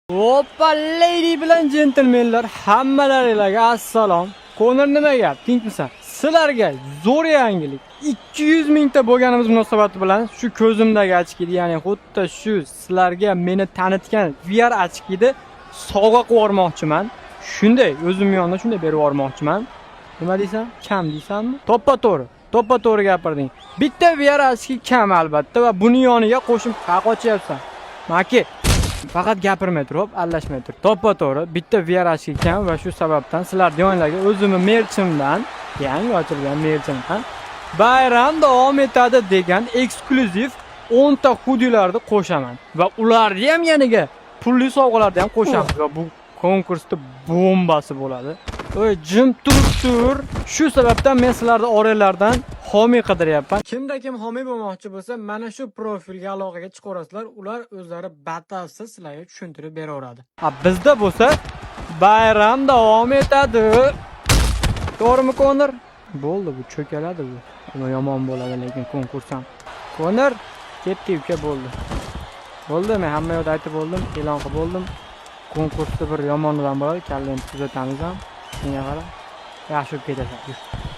Hoppa lady bilan gentlemenlar, hammalaringizga assalom. Konor nima gap? Tinchmisan? Sizlarga zo'r yangilik. 200 mingta bo'lganimiz munosabati bilan shu ko'zimdagi ochkini, ya'ni xuddi shu sizlarga meni tanitgan VR ochkini sovg'a qilib yubormoqchiman. Shunday, o'zim yonida shunday berib yubormoqchiman. Nima deysan? Kam deysanmi? To'ppa-to'g'ri gapirding. Bitta VR ochki kam albatta va buni yoniga qo'shib qochyapsan. Maki faqat gapirmay turib, aralashmay tur. To'ppa-to'g'ri bitta VR ochki kam va shu sababdan sizlar yonlarga o'zimni merchimdan, yangi ochilgan merchimdan bayram davom etadi degan eksklyuziv 10 ta hudilarni qo'shaman va ularni ham yaniga pulli sovg'alarni ham qo'shamiz va bu konkursda bombasi bo'ladi. Oy, jim tur. Shu sababdan men sizlarni oranglardan homiy qidiryapman. Kimda kim homiy bo'lmoqchi bo'lsa, mana shu profilga aloqaga chiqarasizlar. Ular o'zlari batafsil sizlarga tushuntirib beraveradi. Bizda bo'lsa bayram davom etadi. To'g'rimi, Konor? Bo'ldi, bu cho'kaladi bu. Uni yomon bo'ladi lekin konkurs ham. Konor, ketdi uka bo'ldi. Bo'ldi, men hamma yoqda aytib bo'ldim, e'lon qilib bo'ldim. Konkursda bir yomonidan bo'ladi, kallayni tuzatamiz ham. Senga qara. Yaxshi bo'lib ketasan.